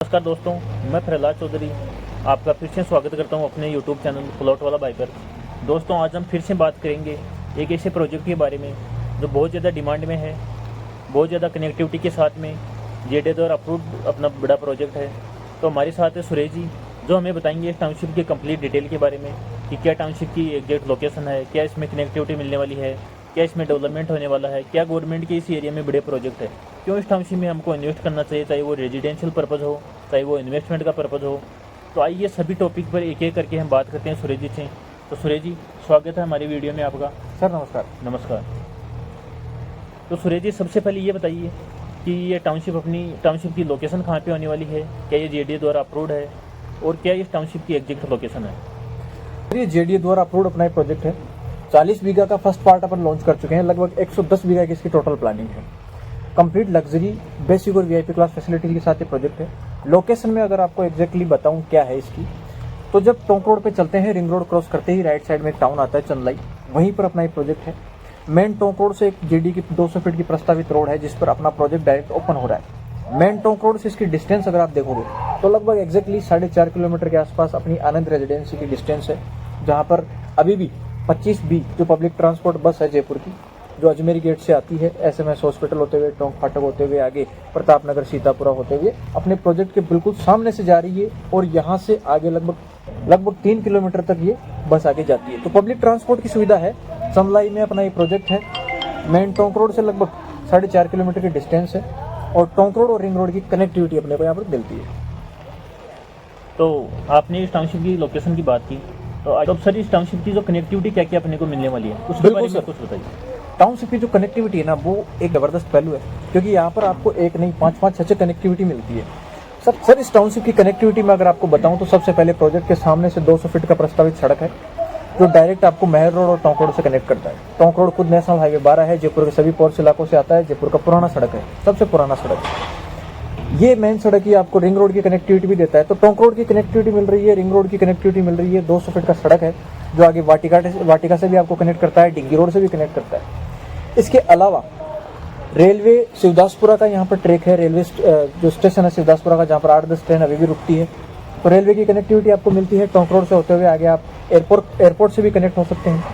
नमस्कार दोस्तों, मैं प्रहलाद चौधरी आपका फिर से स्वागत करता हूं अपने YouTube चैनल प्लॉट वाला बाइकर। दोस्तों, आज हम फिर से बात करेंगे एक ऐसे प्रोजेक्ट के बारे में जो बहुत ज़्यादा डिमांड में है, बहुत ज़्यादा कनेक्टिविटी के साथ में जेडीए द्वारा अप्रूव्ड अपना बड़ा प्रोजेक्ट है। तो हमारे साथ है सुरेश जी, जो हमें बताएंगे इस टाउनशिप की कंप्लीट डिटेल के बारे में कि क्या टाउनशिप की एग्जैक्ट लोकेशन है, क्या इसमें कनेक्टिविटी मिलने वाली है, क्या इसमें डेवलपमेंट होने वाला है, क्या गवर्नमेंट के इस एरिया में बड़े प्रोजेक्ट है, क्यों इस टाउनशिप में हमको इन्वेस्ट करना चाहिए, चाहे वो रेजिडेंशियल पर्पज़ हो, चाहे वो इन्वेस्टमेंट का पर्पज़ हो। तो आइए सभी टॉपिक पर एक एक करके हम बात करते हैं सुरेश जी से। तो सुरेश जी, स्वागत है हमारी वीडियो में आपका। सर नमस्कार। नमस्कार। तो सुरेश जी, सबसे पहले ये बताइए कि ये टाउनशिप की लोकेशन कहाँ पे होने वाली है, क्या ये जेडीए द्वारा अप्रूव्ड है और क्या इस टाउनशिप की एग्जैक्ट लोकेशन है? ये जेडीए द्वारा अप्रूव्ड अपना एक प्रोजेक्ट है। 40 बीघा का फर्स्ट पार्ट अपन लॉन्च कर चुके हैं। लगभग 110 बीघा की इसकी टोटल प्लानिंग है। कंप्लीट लग्जरी, बेसिक और वीआईपी क्लास फैसिलिटी के साथ ये प्रोजेक्ट है। लोकेशन में अगर आपको एग्जैक्टली बताऊं क्या है इसकी, तो जब टोंक रोड पे चलते हैं, रिंग रोड क्रॉस करते ही राइट साइड में एक टाउन आता है चंदलाई, वहीं पर अपना ये प्रोजेक्ट है। मेन टोंक रोड से एक जेडी की 200 फीट की प्रस्तावित रोड है जिस पर अपना प्रोजेक्ट डायरेक्ट ओपन हो रहा है। मेन टोंक रोड से इसकी डिस्टेंस अगर आप देखोगे तो लगभग एग्जैक्टली 4.5 किलोमीटर के आसपास अपनी आनंद रेजिडेंसी की डिस्टेंस है, जहाँ पर अभी भी 25B जो पब्लिक ट्रांसपोर्ट बस है जयपुर की, जो अजमेरी गेट से आती है, SMS हॉस्पिटल होते हुए, टोंक फाटक होते हुए, आगे प्रतापनगर सीतापुरा होते हुए अपने प्रोजेक्ट के बिल्कुल सामने से जा रही है और यहाँ से आगे लगभग 3 किलोमीटर तक ये बस आगे जाती है। तो पब्लिक ट्रांसपोर्ट की सुविधा है। चंदलाई में अपना ये प्रोजेक्ट है। मेन टोंक रोड से लगभग 4.5 किलोमीटर की डिस्टेंस है और टोंक रोड और रिंग रोड की कनेक्टिविटी अपने को यहाँ पर मिलती है। तो आपने इस टाउनशिप की लोकेशन की बात की, तो सर इस टाउनशिप की जो कनेक्टिविटी क्या क्या अपने को मिलने वाली है उसके बारे में कुछ बताइए। टाउनशिप की जो कनेक्टिविटी है ना, वो एक जबरदस्त पहलू है, क्योंकि यहाँ पर आपको एक नहीं 5-5, 6 कनेक्टिविटी मिलती है। सर इस टाउनशिप की कनेक्टिविटी में अगर आपको बताऊं तो सबसे पहले प्रोजेक्ट के सामने से 200 फीट का प्रस्तावित सड़क है जो डायरेक्ट आपको महल रोड और टोंक रोड से कनेक्ट करता है। टोंक रोड खुद नेशनल हाईवे 12 है, जयपुर के सभी पोर्ट्स इलाकों से आता है, जयपुर का पुराना सड़क है, सबसे पुराना सड़क है। ये मेन सड़क ही आपको रिंग रोड की कनेक्टिविटी भी देता है। तो टोंक रोड की कनेक्टिविटी मिल रही है, रिंग रोड की कनेक्टिविटी मिल रही है। 200 फीट का सड़क है जो आगे वाटिका से भी आपको कनेक्ट करता है, डिग्गी रोड से भी कनेक्ट करता है। इसके अलावा रेलवे शिवदासपुरा का यहाँ पर ट्रैक है, रेलवे जो स्टेशन है शिवदासपुरा का, जहाँ पर 8-10 ट्रेन अभी भी रुकती है। तो रेलवे की कनेक्टिविटी आपको मिलती है। टोंक रोड से होते हुए आगे आप एयरपोर्ट से भी कनेक्ट हो सकते हैं।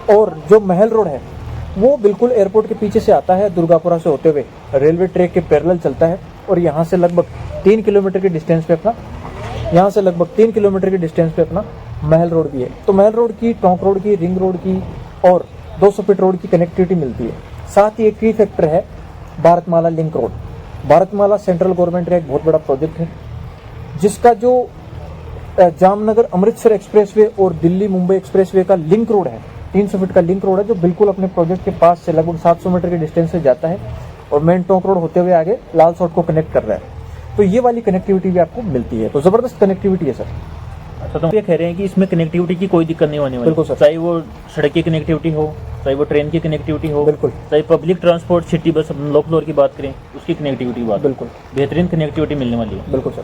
और जो महल रोड है वो बिल्कुल एयरपोर्ट के पीछे से आता है, दुर्गापुरा से होते हुए रेलवे ट्रैक के पैरेलल चलता है और यहाँ से लगभग 3 किलोमीटर की डिस्टेंस पे अपना महल रोड भी है। तो महल रोड की, टोंक रोड की, रिंग रोड की और 200 फीट रोड की कनेक्टिविटी मिलती है। साथ ही एक की फैक्टर है Bharatmala link road. Bharatmala central government का एक बहुत बड़ा प्रोजेक्ट है, जिसका जो जामनगर अमृतसर एक्सप्रेसवे और दिल्ली मुंबई एक्सप्रेसवे का लिंक रोड है, 300 फीट का लिंक रोड है, जो बिल्कुल अपने प्रोजेक्ट के पास से लगभग 700 मीटर की डिस्टेंस से जाता है और मेन टोंक रोड होते हुए आगे लाल सॉट को कनेक्ट कर रहा है। तो ये वाली कनेक्टिविटी भी आपको मिलती है। तो जबरदस्त कनेक्टिविटी है सर। अच्छा, तो ये कह रहे हैं कि इसमें कनेक्टिविटी की कोई दिक्कत नहीं होने वाली? बिल्कुल सर। चाहे वो सड़क की कनेक्टिविटी हो, चाहे वो ट्रेन की कनेक्टिविटी हो, बिल्कुल, चाहे public transport city bus low floor की बात करें उसकी कनेक्टिविटी की बात, बिल्कुल बेहतरीन कनेक्टिविटी मिलने वाली है। बिल्कुल सर।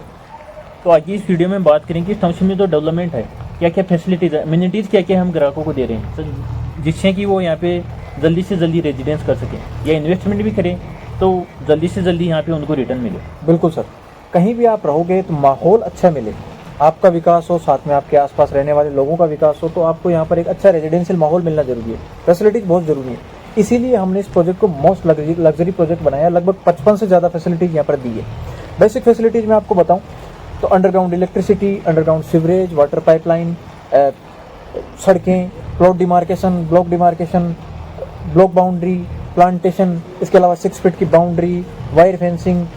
तो आज की इस वीडियो में बात करें कि इस टाउनशिप में जो डेवलपमेंट है, क्या क्या फैसिलिटीज है, एमिनिटीज क्या क्या हम ग्राहकों को दे रहे हैं जिससे कि वो यहाँ पे जल्दी से जल्दी रेजिडेंस कर सकें या इन्वेस्टमेंट भी करें तो जल्दी से जल्दी यहाँ पे उनको रिटर्न मिले। बिल्कुल सर, कहीं भी आप रहोगे तो माहौल अच्छा मिले, आपका विकास हो, साथ में आपके आसपास रहने वाले लोगों का विकास हो, तो आपको यहाँ पर एक अच्छा रेजिडेंशियल माहौल मिलना जरूरी है। फैसिलिटीज बहुत जरूरी है, इसीलिए हमने इस प्रोजेक्ट को मोस्ट लग्जरी प्रोजेक्ट बनाया। लगभग 55 से ज़्यादा फैसिलिटीज यहाँ पर दी है। बेसिक फैसिलिटीज में आपको बताऊँ तो underground electricity, underground sewerage, water pipeline, सड़कें, plot demarcation, block boundary, plantation, इसके अलावा 6 फीट की boundary, wire fencing,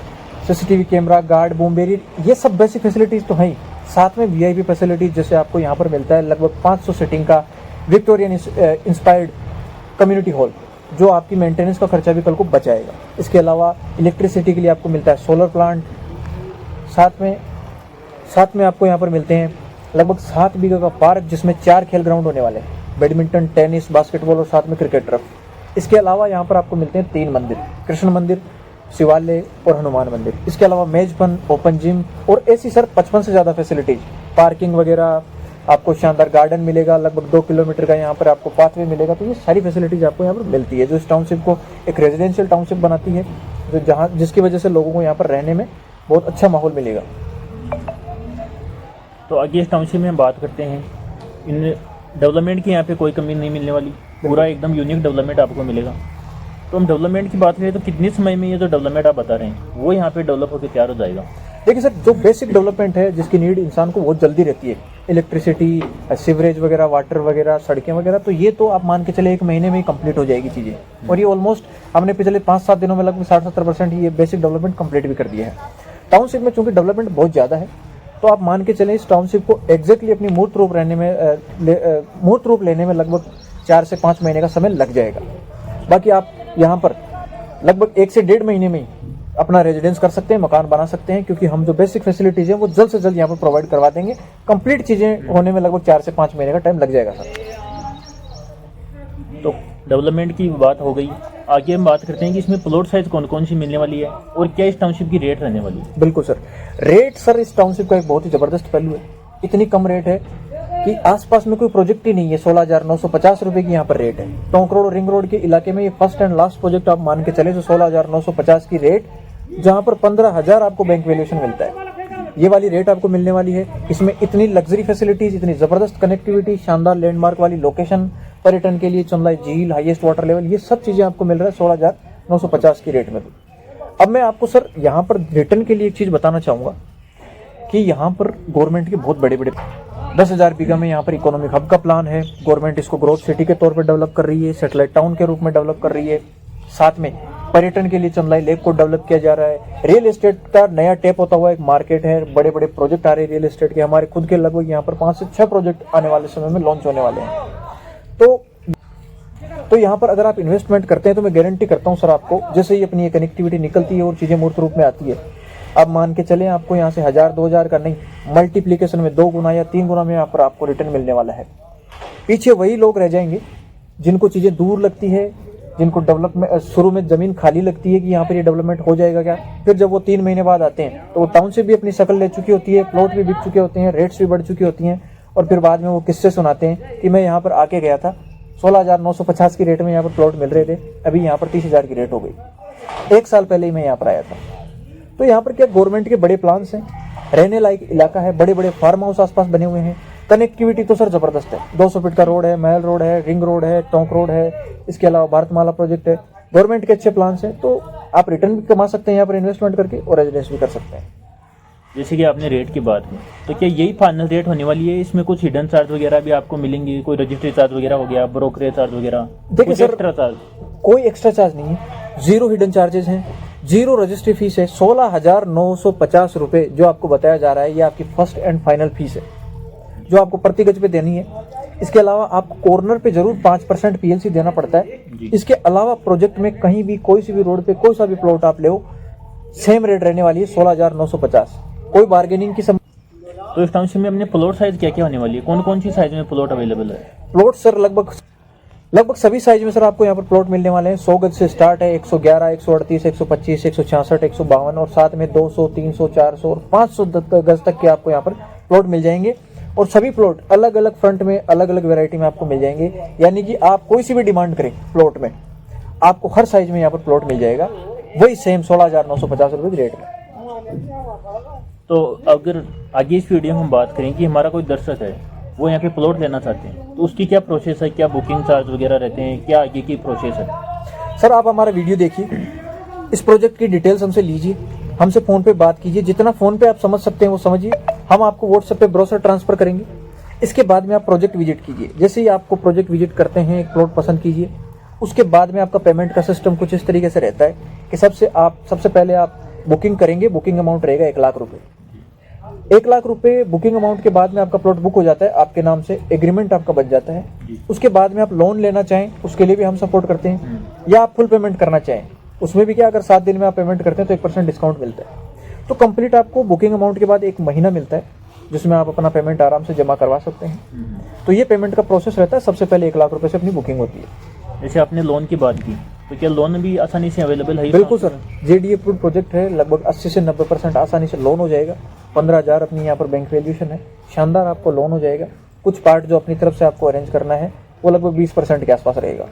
CCTV camera, guard, boom barrier, ये सब बेसिक फैसिलिटीज तो हैं। साथ में VIP फैसिलिटीज जैसे आपको यहाँ पर मिलता है लगभग 500 सीटिंग का विक्टोरियन इंस्पायर्ड कम्युनिटी हॉल, जो आपकी मेंटेनेंस का खर्चा भी कल को बचाएगा। इसके अलावा इलेक्ट्रिसिटी के लिए आपको मिलता है सोलर प्लांट। साथ में आपको यहाँ पर मिलते हैं लगभग 7 बीघा का पार्क, जिसमें 4 खेल ग्राउंड होने वाले हैं, बैडमिंटन, टेनिस, बास्केटबॉल और साथ में क्रिकेट टर्फ। इसके अलावा यहाँ पर आपको मिलते हैं 3 मंदिर, कृष्ण मंदिर, शिवालय और हनुमान मंदिर। इसके अलावा मेज फन, ओपन जिम और ऐसी सर 55 से ज़्यादा फैसिलिटीज, पार्किंग वगैरह, आपको शानदार गार्डन मिलेगा, लगभग 2 किलोमीटर का यहाँ पर आपको पाथवे मिलेगा। तो ये सारी फैसिलिटीज आपको यहाँ पर मिलती है, जो इस टाउनशिप को एक रेजिडेंशियल टाउनशिप बनाती है, जो जिसकी वजह से लोगों को यहाँ पर रहने में बहुत अच्छा माहौल मिलेगा। तो आगे इस टाउनशिप में हम बात करते हैं, इन डेवलपमेंट की यहाँ पे कोई कमी नहीं मिलने वाली, पूरा एकदम यूनिक डेवलपमेंट आपको मिलेगा। तो हम डेवलपमेंट की बात करें तो कितने समय में ये जो डेवलपमेंट आप बता रहे हैं वो यहाँ पे डेवलप होकर तैयार हो जाएगा? देखिए सर, जो बेसिक डेवलपमेंट है जिसकी नीड इंसान को बहुत जल्दी रहती है, इलेक्ट्रिसिटी, सीवरेज वगैरह, वाटर वगैरह, सड़कें वगैरह, तो ये तो आप मान के चले 1 महीने में ही कंप्लीट हो जाएगी चीज़ें। और ये ऑलमोस्ट हमने पिछले 5-7 दिनों में लगभग 60-70% ये बेसिक डेवलपमेंट कंप्लीट भी कर दिया है। टाउनशिप में चूंकि डेवलपमेंट बहुत ज़्यादा है, तो आप मान के चलें इस टाउनशिप को एग्जैक्टली अपनी मूर्त रूप लेने में लगभग 4 से 5 महीने का समय लग जाएगा। बाकी आप यहाँ पर लगभग 1 से 1.5 महीने में ही अपना रेजिडेंस कर सकते हैं, मकान बना सकते हैं, क्योंकि हम जो बेसिक फैसिलिटीज हैं वो जल्द से जल्द यहाँ पर प्रोवाइड करवा देंगे। कंप्लीट चीज़ें होने में लगभग 4 से 5 महीने का टाइम लग जाएगा सर। तो डेवलपमेंट की बात हो गई, आगे हम बात करते हैं कि इसमें प्लॉट साइज कौन कौन सी मिलने वाली है और क्या इस टाउनशिप की रेट रहने वाली है? बिल्कुल सर, रेट सर इस टाउनशिप का एक बहुत ही ज़बरदस्त पहलू है। इतनी कम रेट है कि आसपास में कोई प्रोजेक्ट ही नहीं है। 16,950 रुपये की यहाँ पर रेट है। टोंक रोड, रिंग रोड के इलाके में ये फर्स्ट एंड लास्ट प्रोजेक्ट आप मान के चले तो 16,950 की रेट, जहाँ पर 15,000 आपको बैंक वैल्यूएशन मिलता है। ये वाली रेट आपको मिलने वाली है। इसमें इतनी लग्जरी फैसिलिटीज, इतनी ज़बरदस्त कनेक्टिविटी, शानदार लैंडमार्क वाली लोकेशन, पर्यटन के लिए चंदलाई झील, हाईएस्ट वाटर लेवल, ये सब चीज़ें आपको मिल रहा है 16,950 की रेट में। अब मैं आपको सर यहाँ पर रिटर्न के लिए एक चीज़ बताना चाहूँगा कि यहाँ पर गवर्नमेंट के बहुत बड़े 10,000 बीघा में यहाँ पर इकोनॉमिक हब का प्लान है। गवर्नमेंट इसको ग्रोथ सिटी के तौर पर डेवलप कर रही है, सेटेलाइट टाउन के रूप में डेवलप कर रही है। साथ में पर्यटन के लिए चंदलाई लेक को डेवलप किया जा रहा है। रियल एस्टेट का नया टैप होता हुआ एक मार्केट है। बड़े बड़े प्रोजेक्ट आ रहे हैं रियल एस्टेट के। हमारे खुद के लगभग यहाँ पर 5 से 6 प्रोजेक्ट आने वाले समय में लॉन्च होने वाले हैं। तो यहाँ पर अगर आप इन्वेस्टमेंट करते हैं तो मैं गारंटी करता हूँ सर, आपको जैसे ही अपनी ये कनेक्टिविटी निकलती है और चीज़ें मूर्त रूप में आती है, आप मान के चलें आपको यहाँ से 1,000-2,000 का नहीं, मल्टीप्लीकेशन में 2 गुना या 3 गुना में यहाँ पर आपको रिटर्न मिलने वाला है। पीछे वही लोग रह जाएंगे जिनको चीज़ें दूर लगती है, जिनको डेवलपमेंट शुरू में ज़मीन खाली लगती है कि यहाँ पर ये डेवलपमेंट हो जाएगा क्या। फिर जब वो 3 महीने बाद आते हैं तो वो टाउनशिप भी अपनी शक्ल ले चुकी होती है, प्लॉट भी बिक चुके होते हैं, रेट्स भी बढ़ चुकी होती हैं, और फिर बाद में वो किस्से सुनाते हैं कि मैं यहाँ पर आके गया था, 16,950 की रेट में यहाँ पर प्लॉट मिल रहे थे, अभी यहाँ पर 30,000 की रेट हो गई। 1 साल पहले ही मैं यहाँ पर आया था। तो यहाँ पर क्या गवर्नमेंट के बड़े प्लान्स हैं, रहने लायक इलाका है, बड़े बड़े फार्म हाउस आसपास बने हुए हैं। कनेक्टिविटी तो सर ज़बरदस्त है। 200 फीट का रोड है, महल रोड है, रिंग रोड है, टोंक रोड है, इसके अलावा भारतमाला प्रोजेक्ट है। गवर्नमेंट के अच्छे प्लान्स हैं, तो आप रिटर्न भी कमा सकते हैं यहाँ पर इन्वेस्टमेंट करके और रेजिडेंस भी कर सकते हैं। जैसे कि आपने रेट की बात की, तो क्या यही फाइनल रेट होने वाली है? इसमें कुछ हिडन चार्ज वगैरह भी आपको मिलेंगे? कोई रजिस्ट्री चार्ज वगैरह हो गया, ब्रोकरेज चार्ज वगैरह? देखिए सर, एक्स्ट्रा चार्ज? कोई एक्स्ट्रा चार्ज नहीं है, 0 हिडन चार्जेस हैं, 0 रजिस्ट्री फीस है। 16,950 रुपये जो आपको बताया जा रहा है, ये आपकी फर्स्ट एंड फाइनल फीस है जो आपको प्रति गज पे देनी है। इसके अलावा आपको कॉर्नर पे जरूर 5% PLC देना पड़ता है। इसके अलावा प्रोजेक्ट में कहीं भी कोई सी भी रोड पे कोई सा भी प्लॉट आप ले, सेम रेट रहने वाली है 16,950। कोई बार्गेनिंग की तो इस टाउनशिप में अपने प्लॉट साइज क्या क्या होने वाली है? कौन कौन सी साइज में प्लॉट अवेलेबल है? प्लॉट सर लगभग सभी साइज में सर आपको यहाँ पर प्लॉट मिलने वाले हैं। 100 गज से स्टार्ट है, 111, 138, 125, 166, 152 और साथ में 200, 300, 400 और 500 गज तक के आपको यहाँ पर प्लॉट मिल जाएंगे। और सभी प्लॉट अलग अलग फ्रंट में, अलग अलग वैरायटी में आपको मिल जाएंगे। यानी कि आप कोई सी भी डिमांड करें प्लॉट में, आपको हर साइज में यहाँ पर प्लॉट मिल जाएगा, वही सेम 16,950 रुपये की रेट में। तो अगर आगे इस वीडियो में हम बात करें कि हमारा कोई दर्शक है, वो यहाँ पे प्लॉट लेना चाहते हैं, तो उसकी क्या प्रोसेस है? क्या बुकिंग चार्ज वगैरह रहते हैं? क्या आगे की प्रोसेस है? सर आप हमारा वीडियो देखिए, इस प्रोजेक्ट की डिटेल्स हमसे लीजिए, हमसे फ़ोन पे बात कीजिए, जितना फ़ोन पे आप समझ सकते हैं वो समझिए। हम आपको व्हाट्सएप पे ब्रोशर ट्रांसफ़र करेंगे। इसके बाद में आप प्रोजेक्ट विजिट कीजिए। जैसे ही आपको प्रोजेक्ट विजिट करते हैं, एक प्लॉट पसंद कीजिए, उसके बाद में आपका पेमेंट का सिस्टम कुछ इस तरीके से रहता है कि सबसे पहले आप बुकिंग करेंगे। बुकिंग अमाउंट रहेगा 1 लाख रुपये। 1 लाख रुपये बुकिंग अमाउंट के बाद में आपका प्लॉट बुक हो जाता है, आपके नाम से एग्रीमेंट आपका बच जाता है। उसके बाद में आप लोन लेना चाहें, उसके लिए भी हम सपोर्ट करते हैं, या आप फुल पेमेंट करना चाहें, उसमें भी क्या, अगर 7 दिन में आप पेमेंट करते हैं तो 1% डिस्काउंट मिलता है। तो कंप्लीट आपको बुकिंग अमाउंट के बाद 1 महीना मिलता है, जिसमें आप अपना पेमेंट आराम से जमा करवा सकते हैं। तो ये पेमेंट का प्रोसेस रहता है। सबसे पहले 1 लाख रुपये से अपनी बुकिंग होती है। जैसे आपने लोन की बात की, तो क्या लोन भी आसानी से अवेलेबल है? बिल्कुल सर, JDA अप्रूव्ड प्रोजेक्ट है। लगभग 80 से 90% आसानी से लोन हो जाएगा। 15,000 अपनी यहाँ पर बैंक वैल्यूएशन है, शानदार आपको लोन हो जाएगा। कुछ पार्ट जो अपनी तरफ से आपको अरेंज करना है वो लगभग 20% के आसपास रहेगा।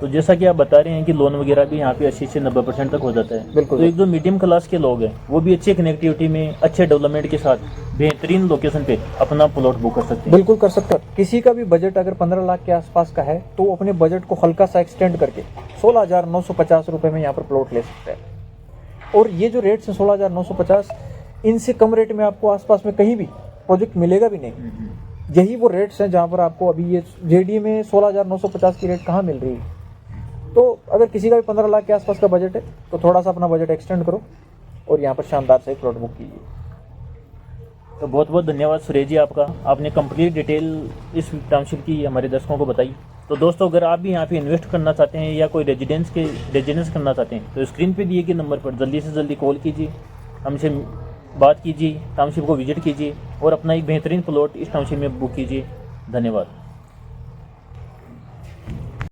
तो जैसा कि आप बता रहे हैं कि लोन वगैरह भी यहाँ पे 80 से 90% तक हो जाता है। बिल्कुल। तो एक जो मीडियम क्लास के लोग हैं वो भी अच्छे कनेक्टिविटी में, अच्छे डेवलपमेंट के साथ बेहतरीन लोकेशन पे अपना प्लॉट बुक कर सकते हैं। बिल्कुल कर सकते हैं। किसी का भी बजट अगर 15 लाख के आसपास का है तो अपने बजट को हल्का सा एक्सटेंड करके 16,950 रुपये में यहाँ पर प्लॉट ले सकते हैं। और ये जो रेट्स हैं 16,950, इनसे कम रेट में आपको आसपास में कहीं भी प्रोजेक्ट मिलेगा भी नहीं। यही वो रेट्स हैं जहाँ पर आपको अभी ये जेडी में 16,950 की रेट कहाँ मिल रही है। तो अगर किसी का भी 15 लाख के आसपास का बजट है तो थोड़ा सा अपना बजट एक्सटेंड करो और यहाँ पर शानदार से प्लॉट बुक कीजिए। तो बहुत बहुत धन्यवाद सुरेश जी आपका, आपने कंप्लीट डिटेल इस टाउनशिप की हमारे दर्शकों को बताई। तो दोस्तों अगर आप भी यहाँ पे इन्वेस्ट करना चाहते हैं या कोई रेजिडेंस करना चाहते हैं तो स्क्रीन पे दिए गए नंबर पर जल्दी से जल्दी कॉल कीजिए, हमसे बात कीजिए, टाउनशिप को विजिट कीजिए और अपना एक बेहतरीन प्लॉट इस टाउनशिप में बुक कीजिए। धन्यवाद।